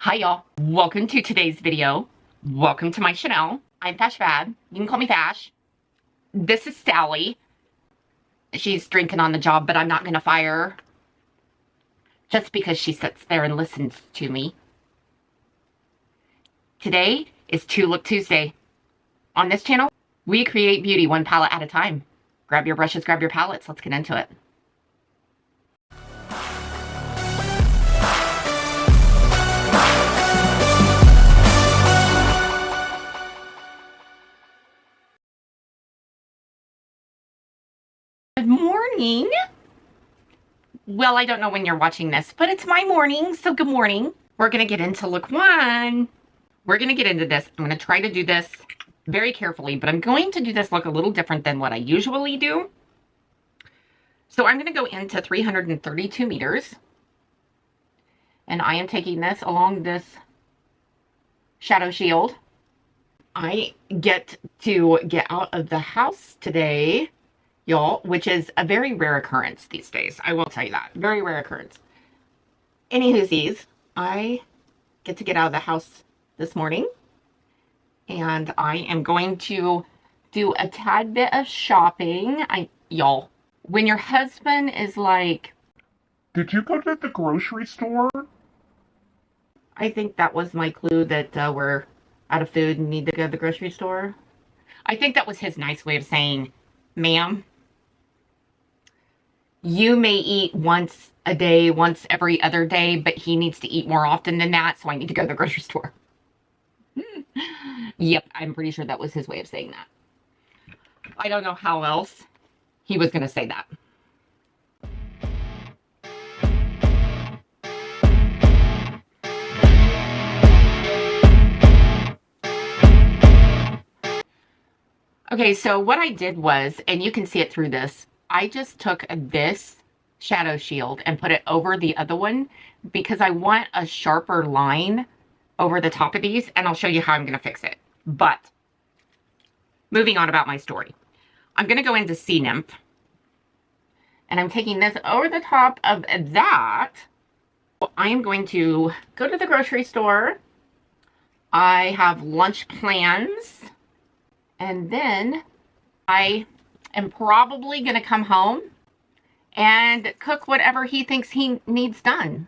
Hi y'all, welcome to today's video. Welcome to my channel. I'm FashFab. You can call me Fash. This is Sally. She's drinking on the job, but I'm not gonna fire her just because she sits there and listens to me. Today is Two Look Tuesday. On this channel, we create beauty one palette at a time. Grab your brushes, grab your palettes, let's get into it. Good morning. Well, I don't know when you're watching this, but it's my morning, so good morning. We're going to get into look one. We're going to get into this. I'm going to try to do this very carefully, but I'm going to do this look a little different than what I usually do. So I'm going to go into 332 meters, and I am taking this along this shadow shield. I get to get out of the house today, y'all, which is a very rare occurrence these days. I will tell you that. Very rare occurrence. Anywhoosies, I get to get out of the house this morning, and I am going to do a tad bit of shopping. Y'all, when your husband is like, "Did you go to the grocery store?" I think that was my clue that we're out of food and need to go to the grocery store. I think that was his nice way of saying, ma'am, you may eat once a day, once every other day, but he needs to eat more often than that, so I need to go to the grocery store. Yep, I'm pretty sure that was his way of saying that. I don't know how else he was going to say that. Okay, so what I did was, and you can see it through this, I just took this shadow shield and put it over the other one because I want a sharper line over the top of these, and I'll show you how I'm going to fix it. But moving on about my story, I'm going to go into Sea Nymph, and I'm taking this over the top of that. I am going to go to the grocery store. I have lunch plans, and then I am probably going to come home and cook whatever he thinks he needs done.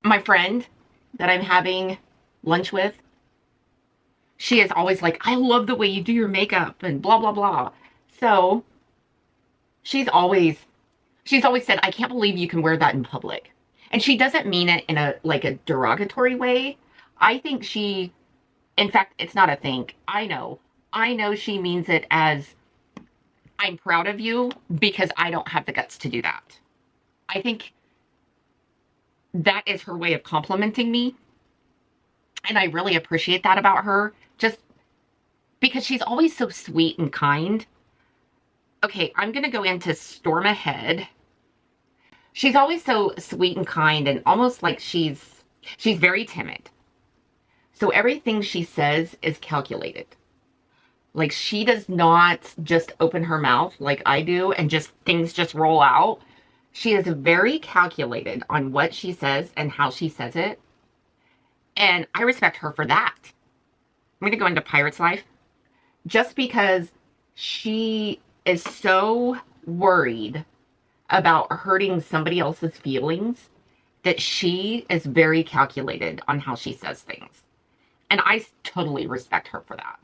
My friend that I'm having lunch with, she is always like, I love the way you do your makeup and blah, blah, blah. So she's always said, I can't believe you can wear that in public. And she doesn't mean it in a derogatory way. I think in fact, it's not a think. I know she means it as, I'm proud of you because I don't have the guts to do that. I think that is her way of complimenting me. And I really appreciate that about her, just because she's always so sweet and kind. Okay, I'm going to go into Storm Ahead. She's always so sweet and kind, and almost like she's very timid. So everything she says is calculated. Like, she does not just open her mouth like I do and things just roll out. She is very calculated on what she says and how she says it. And I respect her for that. I'm going to go into Pirate's Life just because she is so worried about hurting somebody else's feelings that she is very calculated on how she says things. And I totally respect her for that.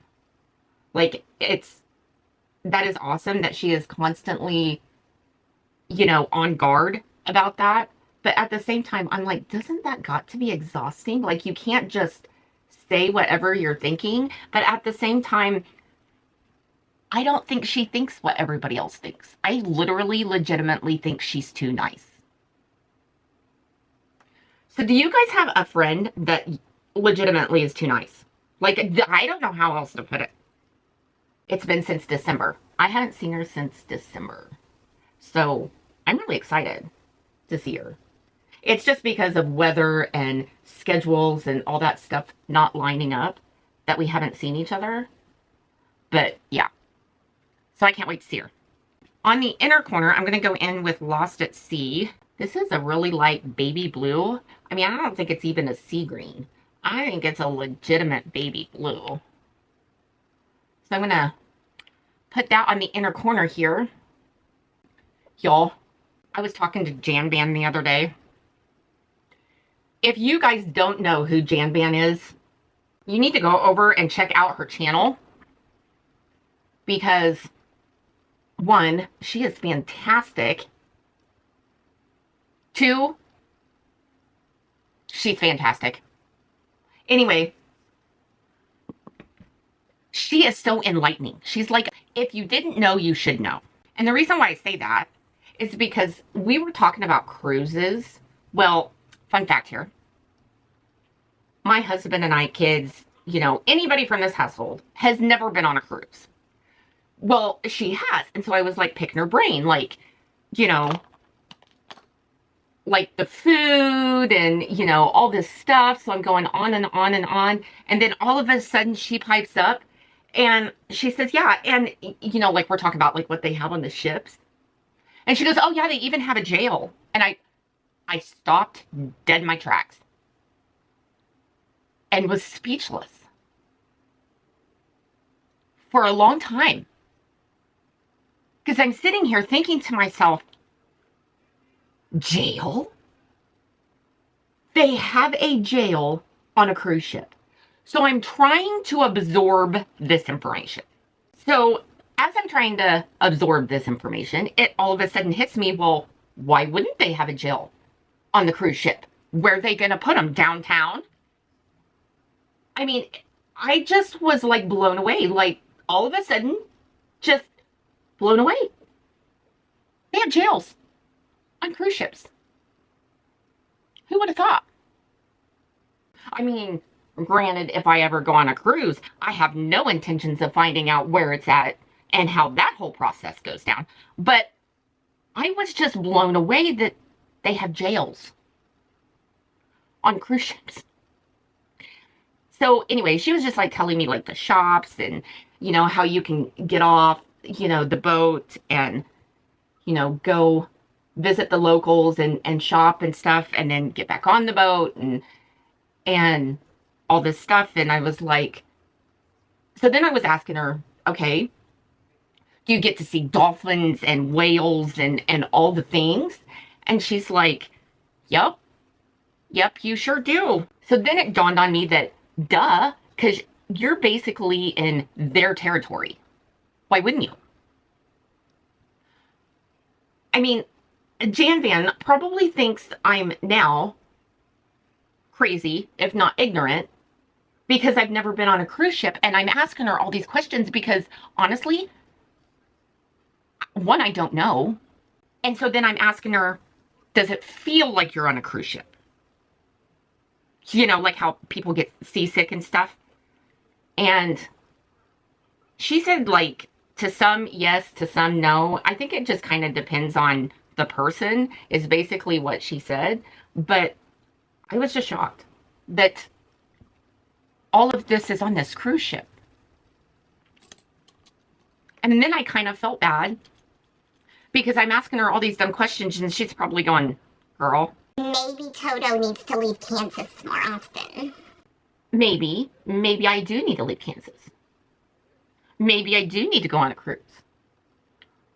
Like, that is awesome that she is constantly, on guard about that. But at the same time, I'm like, doesn't that got to be exhausting? Like, you can't just say whatever you're thinking. But at the same time, I don't think she thinks what everybody else thinks. I legitimately think she's too nice. So do you guys have a friend that legitimately is too nice? Like, I don't know how else to put it. It's been since December. I haven't seen her since December. So I'm really excited to see her. It's just because of weather and schedules and all that stuff not lining up that we haven't seen each other. But yeah. So I can't wait to see her. On the inner corner, I'm going to go in with Lost at Sea. This is a really light baby blue. I mean, I don't think it's even a sea green. I think it's a legitimate baby blue. So I'm going to put that on the inner corner here. Y'all, I was talking to Jan Ban the other day. If you guys don't know who Jan Ban is, you need to go over and check out her channel. Because, one, she is fantastic. Two, she's fantastic. Anyway, she is so enlightening. She's like, if you didn't know, you should know. And the reason why I say that is because we were talking about cruises. Well, fun fact here. My husband and I, kids, you know, anybody from this household has never been on a cruise. Well, she has. And so I was like picking her brain, like, you know, like the food and, you know, all this stuff. So I'm going on and on and on. And then all of a sudden she pipes up and she says, yeah. And, you know, like we're talking about like what they have on the ships. And she goes, oh yeah, they even have a jail. And I stopped dead in my tracks and was speechless for a long time. Because I'm sitting here thinking to myself, jail? They have a jail on a cruise ship. So I'm trying to absorb this information. So as I'm trying to absorb this information, it all of a sudden hits me, well, why wouldn't they have a jail on the cruise ship? Where are they going to put them? Downtown? I mean, I just was like blown away. Like all of a sudden, just blown away. They have jails on cruise ships. Who would have thought? I mean, granted, if I ever go on a cruise, I have no intentions of finding out where it's at and how that whole process goes down. But I was just blown away that they have jails on cruise ships. So anyway, she was just like telling me like the shops and, you know, how you can get off, you know, the boat and, you know, go visit the locals and shop and stuff and then get back on the boat and all this stuff. And I was like, so then I was asking her, okay, do you get to see dolphins and whales and all the things? And she's like, yep, you sure do. So then it dawned on me that, duh, because you're basically in their territory. Why wouldn't you? I mean, Jan Van probably thinks I'm now crazy, if not ignorant, because I've never been on a cruise ship. And I'm asking her all these questions because, honestly, one, I don't know. And so then I'm asking her, does it feel like you're on a cruise ship? You know, like how people get seasick and stuff. And she said, like, to some, yes, to some, no. I think it just kind of depends on the person, is basically what she said. But I was just shocked that all of this is on this cruise ship. And then I kind of felt bad because I'm asking her all these dumb questions and she's probably going, girl. Maybe Toto needs to leave Kansas more often. Maybe I do need to leave Kansas. Maybe I do need to go on a cruise.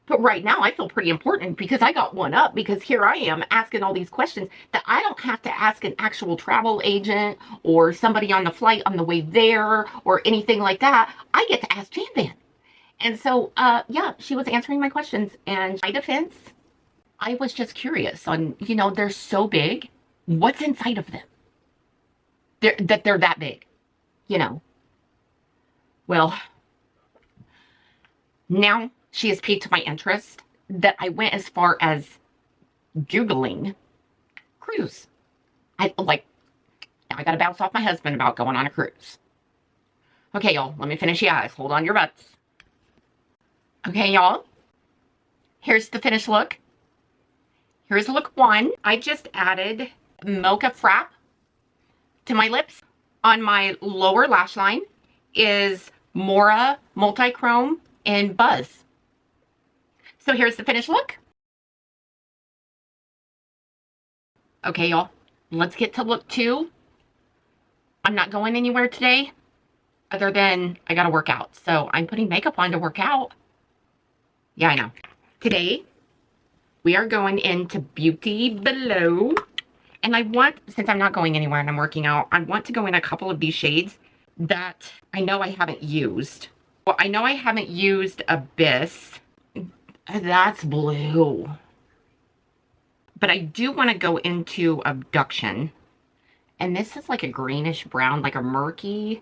But right now I feel pretty important because I got one up because here I am asking all these questions that I don't have to ask an actual travel agent or somebody on the flight on the way there or anything like that. I get to ask Jan Van. And so, yeah, she was answering my questions. And in my defense, I was just curious on, you know, they're so big. What's inside of them? They're that big, you know. Well, now she has piqued my interest that I went as far as Googling cruise. I got to bounce off my husband about going on a cruise. Okay, y'all, let me finish the eyes. Hold on your butts. Okay, y'all, here's the finished look. Here's look one. I just added Mocha Frap to my lips. On my lower lash line is Mocha Multichrome in Buzz. So here's the finished look. Okay, y'all, let's get to look 2. I'm not going anywhere today other than I gotta work out. So I'm putting makeup on to work out. Yeah, I know. Today, we are going into Beauty Below. And I want, since I'm not going anywhere and I'm working out, I want to go in a couple of these shades that I know I haven't used. Well, I know I haven't used Abyss. That's blue. But I do want to go into Abduction. And this is like a greenish brown, like a murky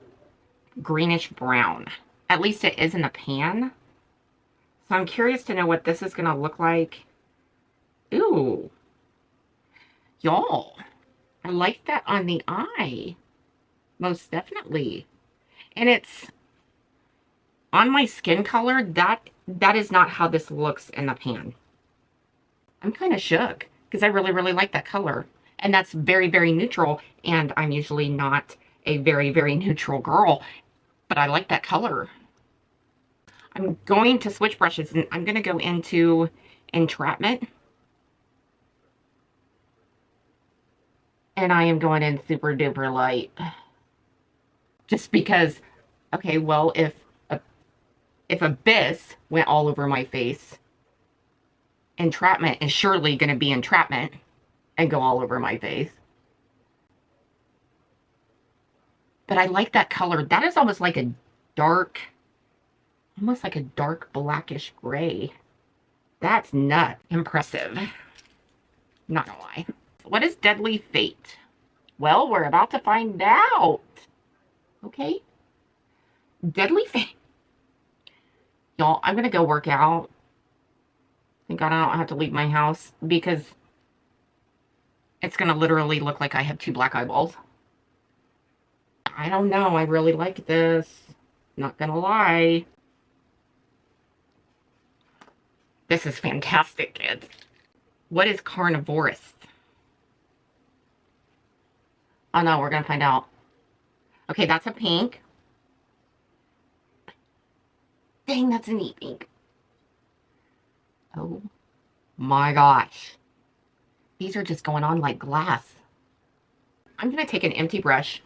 greenish brown. At least it is in the pan. So I'm curious to know what this is going to look like. Ooh. Y'all, I like that on the eye. Most definitely. And it's on my skin color. That is not how this looks in the pan. I'm kind of shook because I really, really like that color. And that's very, very neutral. And I'm usually not a very, very neutral girl. But I like that color. I'm going to switch brushes and I'm going to go into Entrapment. And I am going in super duper light. Just because, okay, well, if Abyss went all over my face, Entrapment is surely going to be Entrapment and go all over my face. But I like that color. That is almost like a dark, almost like a dark blackish gray. That's nuts. Impressive. Not gonna lie. What is Deadly Fate? Well, we're about to find out. Okay. Deadly Fate. Y'all, I'm gonna go work out. Thank God I don't have to leave my house because it's gonna literally look like I have 2 black eyeballs. I don't know. I really like this. Not gonna lie. This is fantastic, kids. What is Carnivorous? Oh no, we're gonna find out. Okay, that's a pink. Dang, that's a neat pink. Oh my gosh. These are just going on like glass. I'm gonna take an empty brush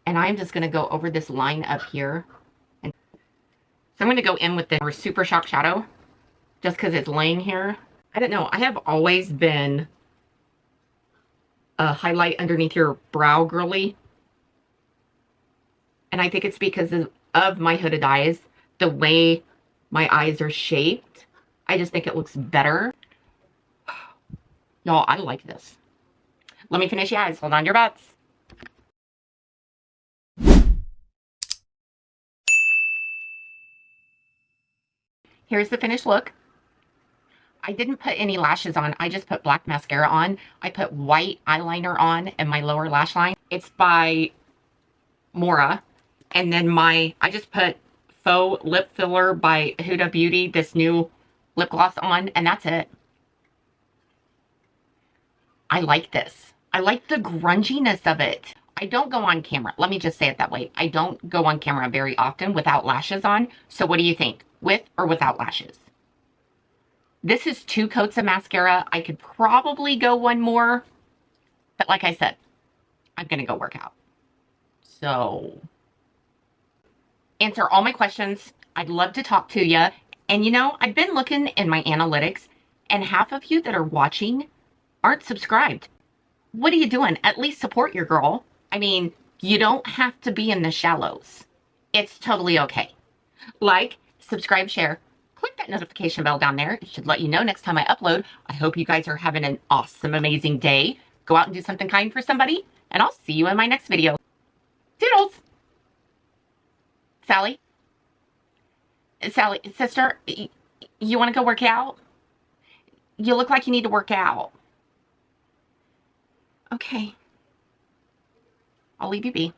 and I'm just gonna go over this line up here. And so I'm gonna go in with the Super Shock Shadow just because it's laying here. I don't know. I have always been a highlight underneath your brow girly. And I think it's because of my hooded eyes, the way my eyes are shaped. I just think it looks better. Y'all, I like this. Let me finish your eyes. Hold on your butts. Here's the finished look. I didn't put any lashes on. I just put black mascara on. I put white eyeliner on in my lower lash line. It's by Mocha. And then I just put Faux lip filler by Huda Beauty, this new lip gloss on, and that's it. I like this. I like the grunginess of it. I don't go on camera. Let me just say it that way. I don't go on camera very often without lashes on. So what do you think? With or without lashes? This is 2 coats of mascara. I could probably go 1 more. But like I said, I'm going to go work out. So, answer all my questions. I'd love to talk to you. And you know, I've been looking in my analytics, and half of you that are watching aren't subscribed. What are you doing? At least support your girl. I mean, you don't have to be in the shallows. It's totally okay. Like, subscribe, share. Click that notification bell down there. It should let you know next time I upload. I hope you guys are having an awesome, amazing day. Go out and do something kind for somebody, and I'll see you in my next video. Toodles! Sally? Sally, sister, you want to go work out? You look like you need to work out. Okay. I'll leave you be.